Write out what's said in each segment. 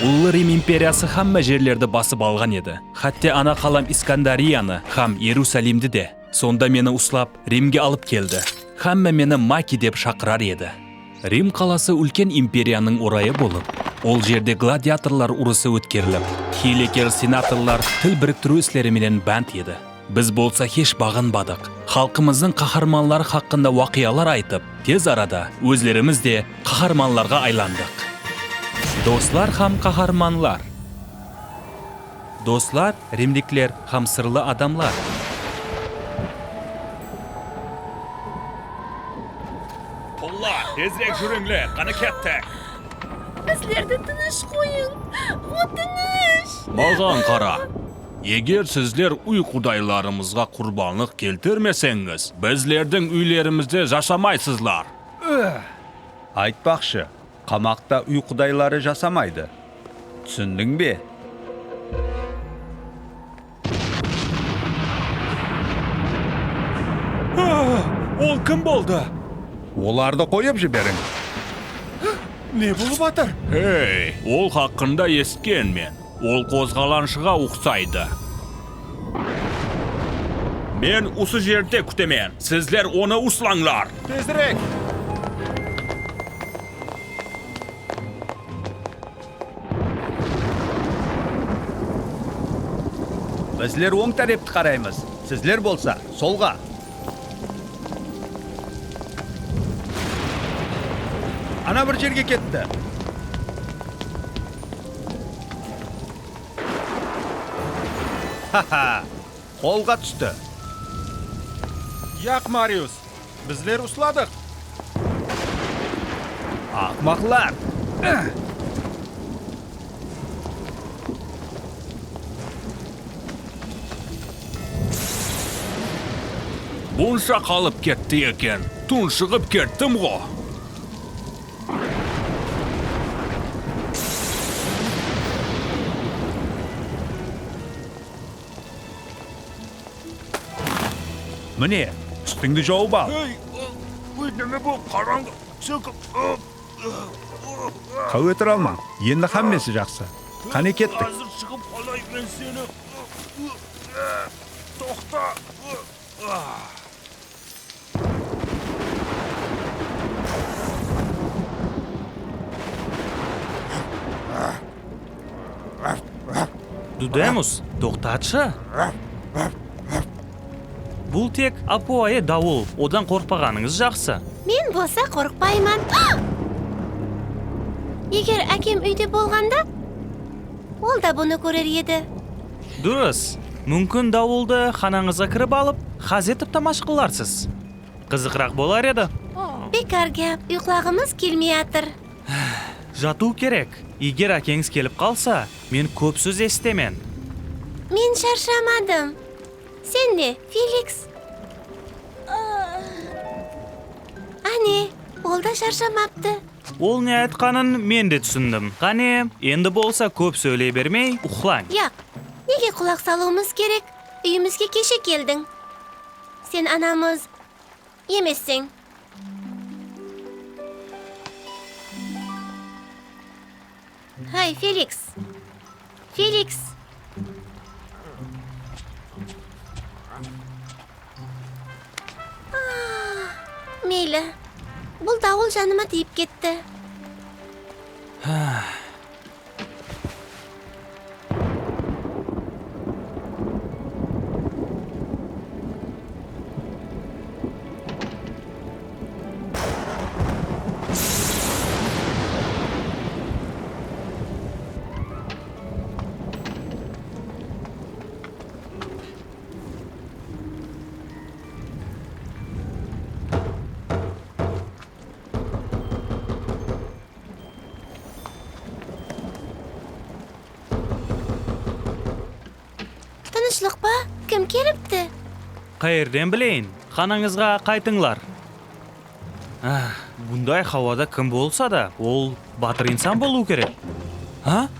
Улы Рим империясы хамма жерлерді басып алған еді. Хатте ана қалам Искандарияны, хам Иерусалимді де. Сонда мені ұслап, Римге алып келді. Хамма мені Маки деп шақырар еді. Рим қаласы үлкен империяның орайы болып, ол жерде гладиаторлар ұрысы өткеріліп, хилекер сенаторлар тіл біріктіру істеріменен бәнт еді. Біз болса хеш бағынбадық. Халқымыздың қаһарманлары хақында уақиялар айтып, тез арада өзлеріміз де қаһарманларға айландық. Достар хам қаһарманлар. Достар, римдиклер хам сырлы адамлар. Пуллар, тезірек жүріңлер, қаны кеттік. Bizlerді тыныш қойың, о тыныш. Маған қара. Егер сіздер үй құдайларымызға құрбанлық келтірмесеңіз, біздердің үйлерімізде жашамайсызлар. Айтпақшы, қамақта үй құдайлары жасамайды. Түсіндің бе? Ол кім болды? Оларды қойып жіберің. Не болып атыр? Ей, ол хақында есткен мен. Ол қозғаланшыға ұқсайды. Мен осы жерде күтемен. Сіздер оны ұслаңлар. Тезірек! Біздер оң тарепті қараймыз. Сіздер болса, солға. Ана бір жерге кетті. Ха-ха, қолға түсті. Яқ, Мариус, біздер ұсладық. Ақмақлар. Бұнша қалып кетті екен. Тұншығып кеттім ғо. Міне, үстіңді жауып ал. Өйдеме бұл қараңғы. Қауетір алма, енді хаммесі жақсы. Қане кеттік. Қазір шығып қалай мен сені. Тоқта. Дудемус, тоқтатшы. Бұл тек апуайы дауыл, одан қорқпағаныңыз жақсы. Мен болса қорықпаймын. Егер әкем үйде болғанда, ол да бұны көрер еді. Дұрыс, мүмкін дауылды ханаңызға кіріп алып, хаз етіп тамаш қыларсыз. Қызықырақ болар еді. Бекар гәп, ұйқылағымыз келмей атыр. Жату керек. Егер әкеңіз келіп қалса, мен көп сөз естемен. Мен шаршамадым. Сен не, Феликс? Ане, ол да шаршамапты. Ол не айтқанын мен де түсіндім. Қане, енді болса көп сөйлей бермей, ұқлаң. Яқ, неге құлақ салуымыз керек? Үйімізге кеше келдің. Сен анамыз емессің. Хай, Феликс. Феликс. Мейлі, бұл дауыл жаныма тиіп кетті. Тынышлық па? Кім келіпті? Қайырден білейін, ханаңызға қайтыңлар. Бұндай хауада кім болса да, ол батыр инсан болу керек.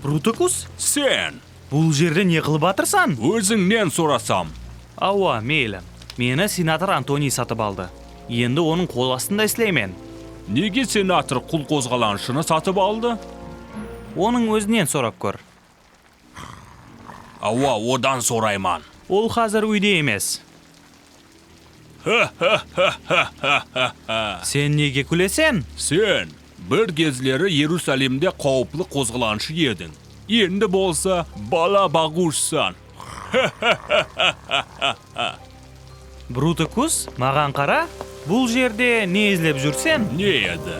Брутикус? Сен! Бұл жерде не қылып батырсан? Өзіңнен сұрасам. Ауа, мейлі. Мені сенатор Антоний сатып алды. Енді оның қол астында істеймен. Неге сенатор құл қозғаланшыны сатып алды? Оның өзінен сұрап көр. Ава, одан сорайман. Ол қазір үйде емес. Сен неге күлесен? Сен бір кезлері Иерусалимде қауіплі қозғаланшы едің. Енді болса бала бағушсан. Брутикус, маған қара. Бұл жерде не ізлеп жүрсен? Не еді?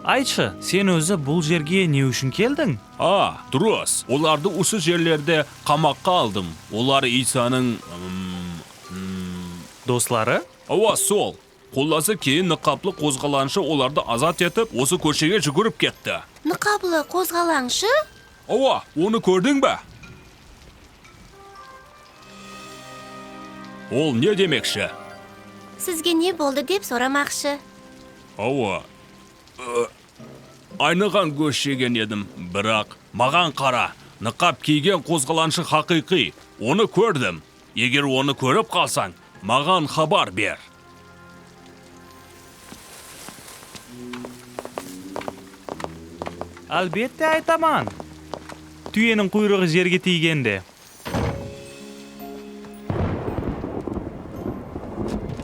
Айтшы, сен өзі бұл жерге не үшін келдің? Дұрыс. Оларды осы жерлерде қамаққа алдым. Олар Исаның... Достлары? Ава, сол. Қоласы кейін нықаплы қозғаланшы оларды азат етіп, осы көшеге жүгіріп кетті. Нықаплы қозғалаңшы? Ава, оны көрдің бе? Ол не демекші? Сізге не болды деп сұрамақшы. Ава, айныған көшеген едім, бірақ маған қара, нықап киген қозғаланшы хақиқи. Оны көрдім. Егер оны көріп қалсаң, маған хабар бер. Әлбетте айтаман. Түйенің құйрығы жерге тигенде.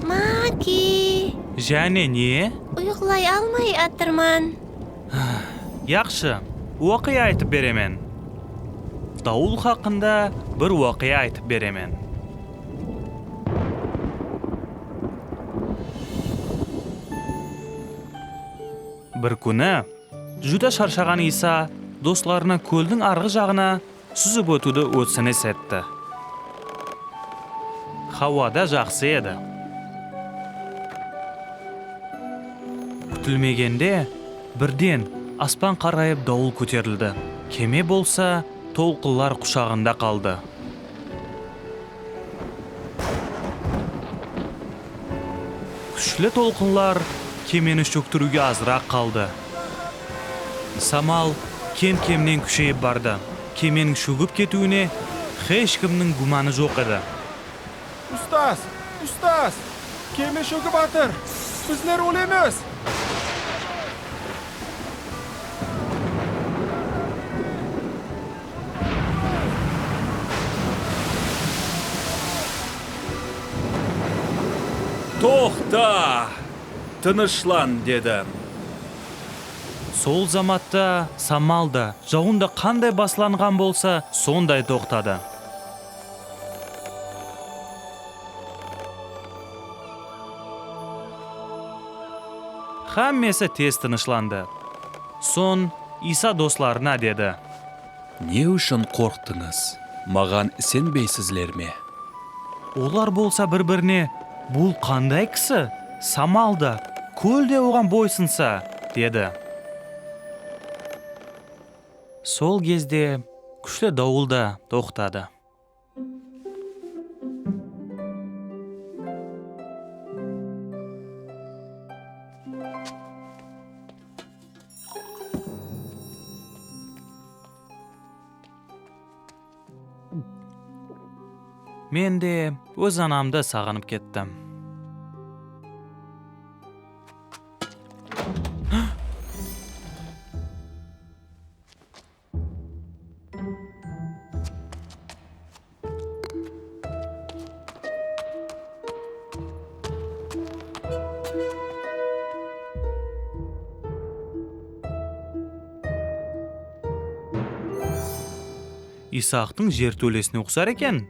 Маки, Және не? ұйықлай алмай атырман. Яқшы, уақия айтып беремен. Дауыл хақында бір уақия айтып беремен. Бір күні жүдә шаршаған Иса достарына көлдің арғы жағына сүзіп өтуді өтсініс етті. Хауада жақсы еді. Күтілмегенде бірден аспан қарайып дауыл көтерілді. Кеме болса толқынлар құшағында қалды. Күшлі толқынлар кемені шөктіруге азырақ қалды. Самал кем-кемнен күшейіп барды. Кеменің шөгіп кетуіне ешкімнің гуманы жоқ еді. Ұстаз, кеме шөгіп атыр. Біздер өлеміз. Тоқта! Тынышлан, деді. Сол заматта Самал да жауында қандай басланған болса, сондай тоқтады. Хаммесі тез тынышланды. Сон Иса достарына деді. Не үшін қорқтыңыз? Маған сенбейсізлер ме? Олар болса бір-біріне, бұл қандай кісі? Самал да, көл де оған бойсынса, деді. Сол кезде күшті дауыл да тоқтады. Мен де өз анамды сағынып кеттім. Исақтың жер төлесіне ұқсар екен.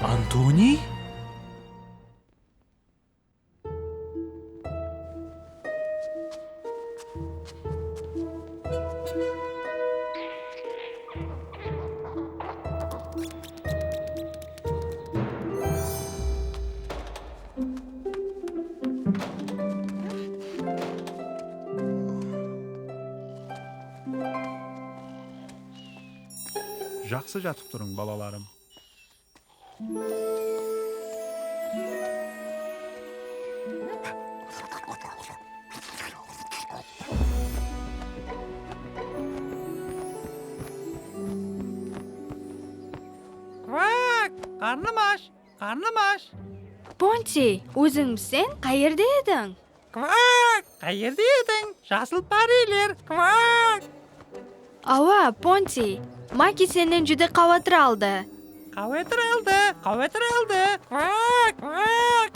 Антоний? Жақсы жатып тұрың, балаларым. Qarnim ach. Ponchi, o'zingmisan? Qayerda eding? Qayerda eding? Jasıl pariler. Ava, Ponchi, Maki sendan juda xavotir oldi. Xavotir oldi.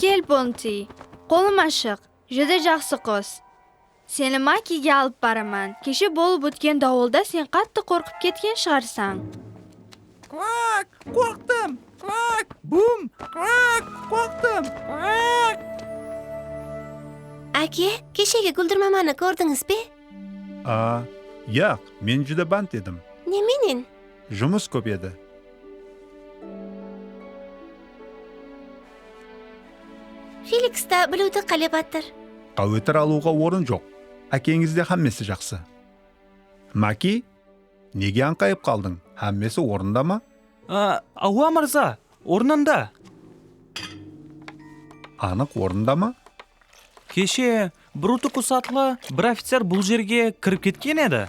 Kel, Ponchi, qo'lim oshiq, juda yaxshi qiz. Seni Makiga olib boraman. Kecha bo'lib o'tgan dovulda sen qattiq qo'rqib ketgan shiarsan. Qo'rqdim. Bum. Qo'rqdim. Aka, kechagi guldirmamani ko'rdingizmi? Yo'q, men juda band edim. Nimenin? Жұмыс көп еді. Felixda biluvdi qalyabatdir. Қауетір алуға орын жоқ. Әкеңізде хаммесі жақсы. Маки, неге аңқайып қалдың? Хаммесі орында ма? Ава мырза, орнында. Анық орында ма? Кеше Брутукус атлы бір офицер бұл жерге кіріп кеткен еді.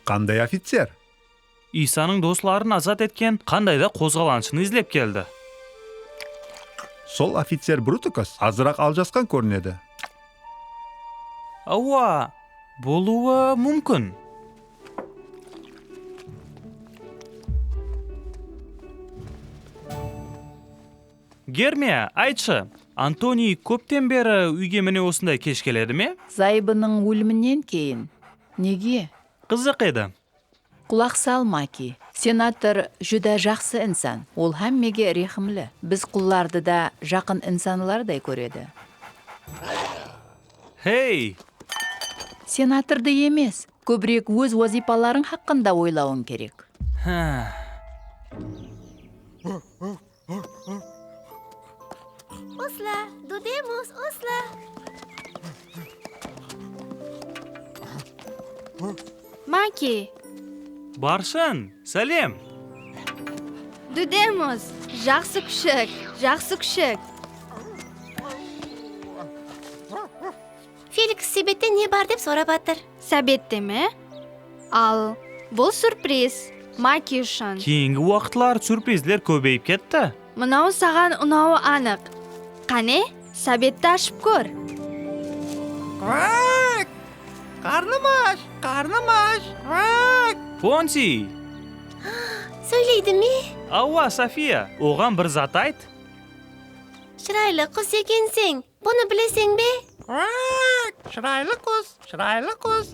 Қандай офицер? Исаның достарын азат еткен қандайда қозғаланшыны іздеп келді. Сол офицер Брутукас азырақ алжасқан көрінеді. Ава, болуы мүмкін. Гермия, айтшы, Антоний көптен бері үйге міне осындай кеш келеді ме? Зайыбының өлімінен кейін. Неге? Қызық еді. Құлақ сал, Маки. Сенатор жүдә жақсы инсан. Ол һәммәгә рәхимле. Біз құлларды да жақын инсанлардай көреді. Хей! Сенаторды емес, көбірек өз вазипаларың хақында ойлауың керек. Osla, dudemos, Osla. Maki, Баршын, сәлем. dudemos. Yaxshi kushik. Felix sebetda ne bar deb so'rabatir. Sabetdimi? Al, bu surpriz. Maki uchun. Keyingi vaqtlar sürprizler ko'payib ketdi. Manavi sаған unovi aniq. Qani, sabetda ashib ko'r. Qarnim och. Ponsi, Söyleydimi? Ava, Safiya, oğan bir zat ayt. Chiroyli qiz ekansan. Buni bilasang-bi? Chiroyli qiz.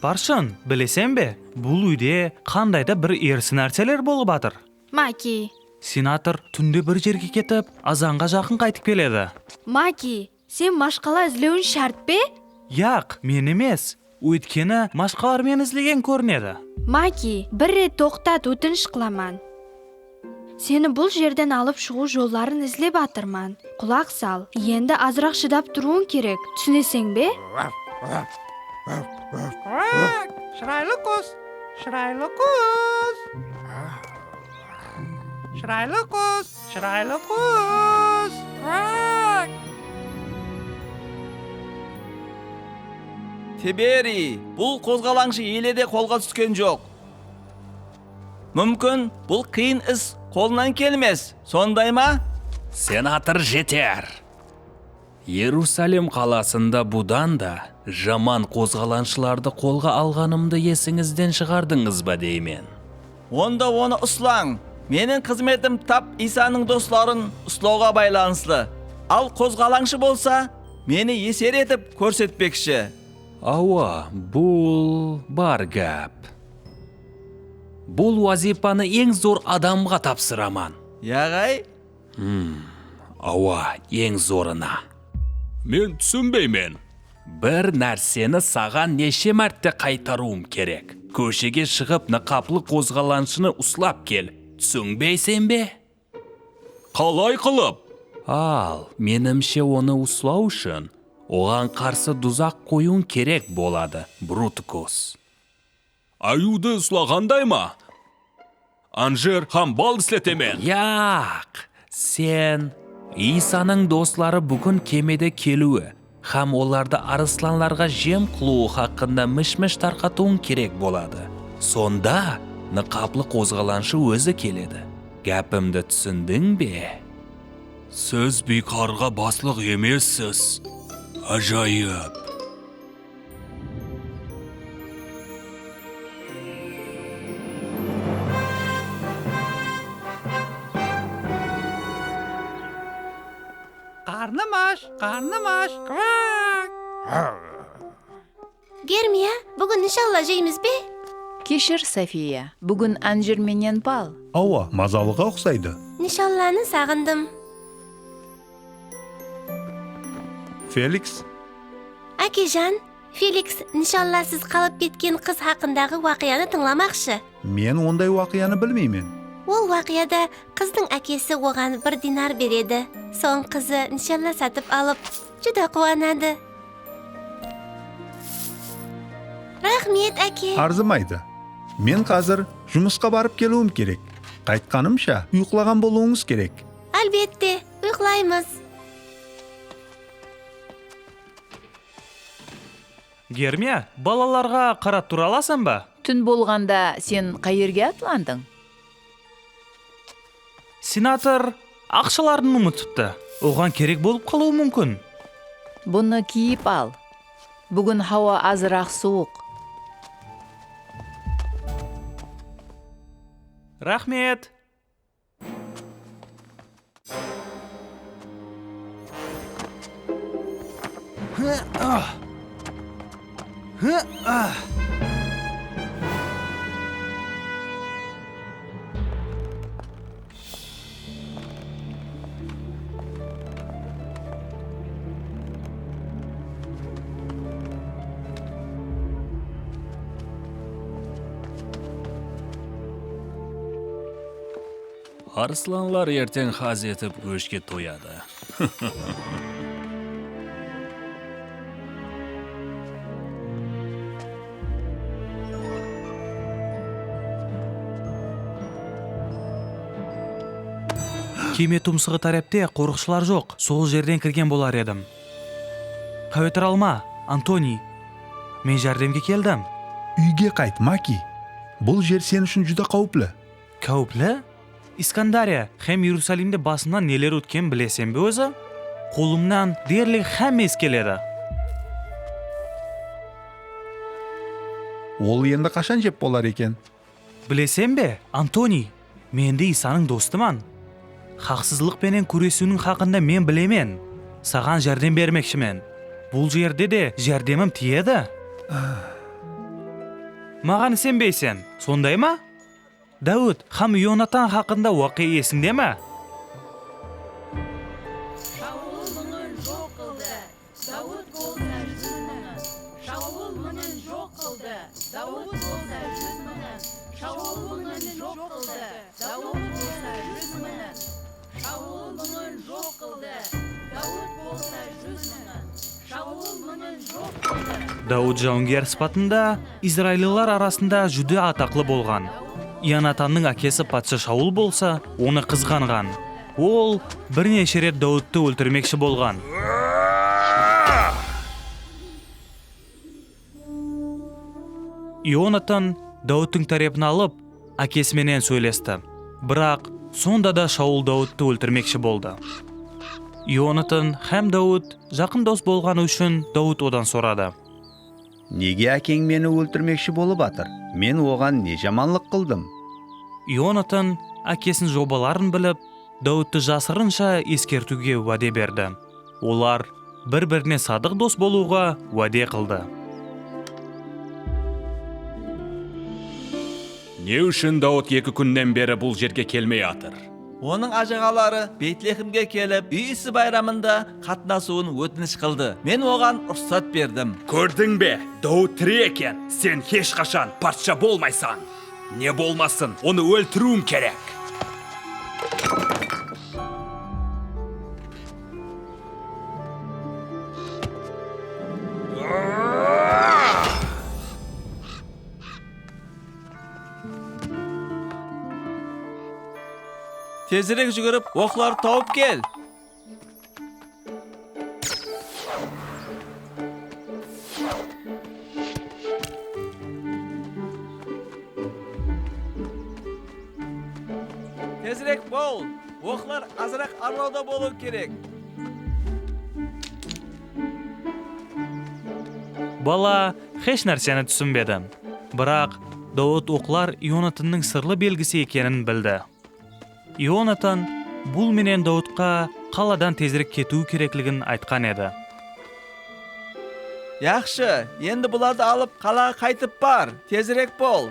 Barshın, bilesem be, бұл uyda qandayda bir ersi narsalar bo'lib atır. Maki, Senator tunde bir yerga ketib, azanға жақын qaytib keladi. Maki, sen mashqala izlashing shart-bi? Yo'q, men emas. O'tkeni mashqalar meni izlagan ko'rinadi. Maki, bir ret to'xtat, o'tinish qilaman. Seni bu yerdan olib chiqu yo'llarini izlab atirman. Quloq sol. Endi azroq chidab turuving kerak. Tushunasang-bi? Chiroyli qiz. Тибери, бұл қозғалаңшы еледе қолға түскен жоқ. Мүмкін, бұл қиын іс қолынан келмес, сондай ма? Сенатор жетер. Иерусалим қаласында бұдан да жаман қозғаланшыларды қолға алғанымды есіңізден шығардыңыз ба деймен. Онда оны ұслаң. Менің қызметім тап Исаның достарын ұслауға байланысты. Ал қозғалаңшы болса, мені есер етіп көрсетпекші. Ава, бұл бар гәп. Бұл вазипаны ең зор адамға тапсыраман. Яғай? Ава, ең зорына. Мен түсінбеймен. Бір нәрсені саған неше мәртте қайтаруым керек. Көшеге шығып нақаплы қозғаланшыны ұслап кел. Түсінбейсен бе? Қалай қылып? Ал, менімше оны ұслау үшін оған қарсы дұзақ қоюың керек болады, Брутукус. Аюды ұслағандай ма? anjir ham bal islataman. Yo'q, sen Isaning do'stlari bugun kemada keluvi ham ularda arslonlarga jem qiluu haqida mish-mish tarqatuv kerak bo'ladi. Sonda niqobli qo'zg'alanshi o'zi keladi. Gapimni tushundingmi? Siz bekorga bosliq emassiz. Ajoyib. Qarnamash. Germiya, bugun inshaalloh jeymizmi? Kechir Safiya, bugun anjir menен bal. Ava, mazaliga o'xshaydi. Nishonlarni sag'indim. Felix, Akajon, Felix nishonlarsiz qolib ketgan qiz haqidagi voqeani tinglamoqchi. men unday voqeani bilmayman. Ол voqeada qizning akasi o'g'an 1 dinar beradi. So'ng qizi nishonlar sotib olib, juda quvonadi. Rahmat aka. Arzimaydi. Men hozir жұмысқа borib keluvim kerak. Qaytganimcha uxlagan bo'luvingiz kerak. Albatta, uxlaymiz. Germiya, balalarga qarab tura olasanba? Tun bo'lganda sen qayerga atlanding? Senator ақшаларын unutibdi. Oğan kerak bo'lib qoluvi mumkin. Buni kiyib al. Bugun havo azroq sovuq. Rahmet. Arslonlar ertang haz etib go'shtga to'yadi. Keme tumsig'i tarafda qo'riqchilar yo'q. Sol yerdan kirgan bo'lar edim. Xavotir olma, Antoni. Men jardamga keldim. Uyga qayt, Maki. Bu yer sen uchun juda xavfli. Xavfli? Iskandariya ham Yerusalimda bosimdan nelar o'tgan bilasanmi o'zi? Qo'limdan deyarli hamma keladi. Ol endi qachon jeb bo'lar ekan? Bilasanmi, Antoni, men de Isaning do'stiman. Haqsizlik bilan kurashishning haqida men bilaman. Sаған jardam bermoqchiman. Bu yerda de jardamim tiyadi. Ma'g'ani sen beysan, sondaymi? Davud ham Yonatan haqida voqea esingdami? Davud jangari sifatida Izraillilar arasida juda ataqli bo'lgan. Yonatanning akasi podsho Shaul bo'lsa, uni qizg'angan. Ol bir necha ret Davudni o'ldirmoqchi bo'lgan. Yonatan Davudning tarafini olib, akasi bilan so'ylashdi. Biroq sonda da Shaul Davudni o'ldirmoqchi bo'ldi. Yonatan ham Davud yaqin do'st bo'lgani uchun Davud odan so'radi. Nega akang meni o'ldirmoqchi bo'lib atir? Men o'g'an ne jamanlik qildim? Yonatan akasining jobalarini bilib, Davudni jasirincha eskertuga va'da berdi. Ular bir-birine sodiq do'st bo'lуга va'da qildi. Ne uchun Davud 2 kundan beri bu yerga kelmay atir? Оның ажағалары Бейтлехемге келіп, үй ісі байрамында қатнасуын өтініш қылды. Мен оған рұқсат бердім. Көрдің бе? Davud тірі екен. Sen hech qachon podsho bo'lmaysan. Ne bo'lmasin, onu o'ltiruim kerak. Tezirek жүгіріп, оқлар тауып кел. Tezirek бол. Оқлар азырақ арлауда болу керек. Бала hech narsani tushunbedi. Biroq Davud o'qlar Yonatanning sirli belgisi ekanini bildi. Yonatan bul menen Davudga qaladan tezroq ketuv kerakligini aytgan edi. Yaxshi, endi bularni olib qalaga qaytib bar. Tezirek bo'l.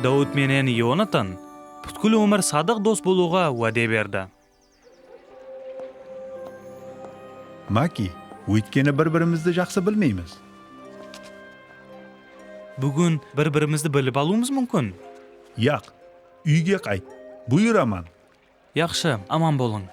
Davud menen Yonatan butkul umr sodiq do'st bo'lуга va'da berdi. Maki, o'tkeni bir-birimizni yaxshi bilmaymiz. Bugun bir-birimizni bilib olishimiz mumkin. Yo'q, uyga qayt. Buyuraman. Yaxshi, omon bo'ling.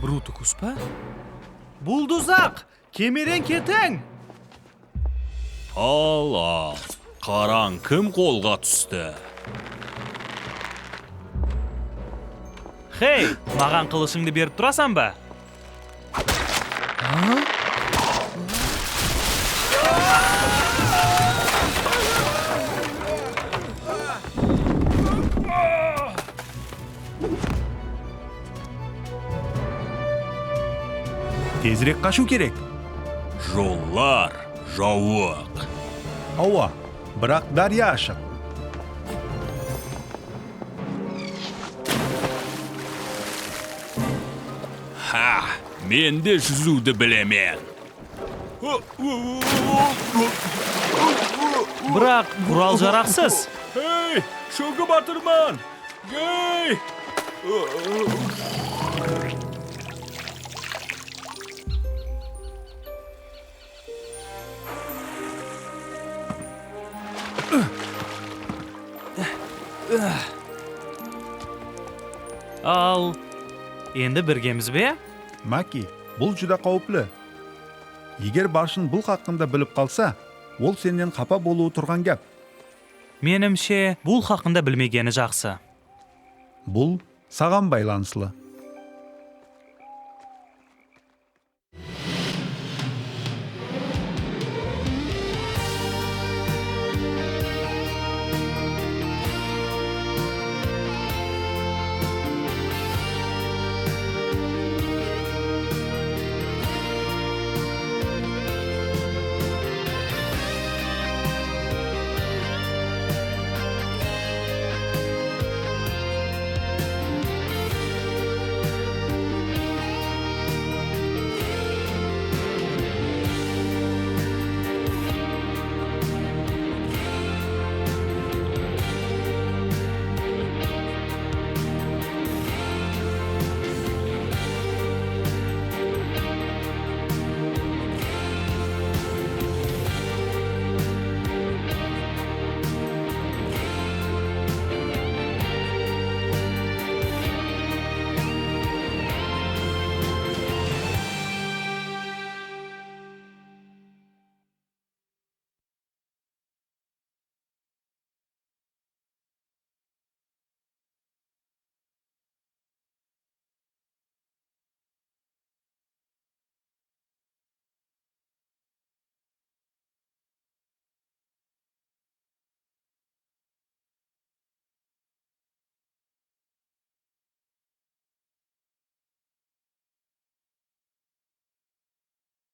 Brutukuspa? Bulduzaq, kemeren keting. Allah, qarang kim qo'lga tushdi? Hey, ma'gan qilishingni berib turasan-ba? Tezroq qashu kerak. Yo'llar jovuq. Ava, biroq daryo oshiq. Ha, men de suzuvni bilaman. Biroq qurol jaraqsiz. Hey, sho'ga batirman. Hey! Al, endi birgamizmi? Maki, bu juda qavipli. Agar Barshin bu haqida bilib qolsa, ol sendan xafa bo'lib turgan gap. Menimcha, bu haqida bilmagani yaxshi. Bu sağam baylanışlı.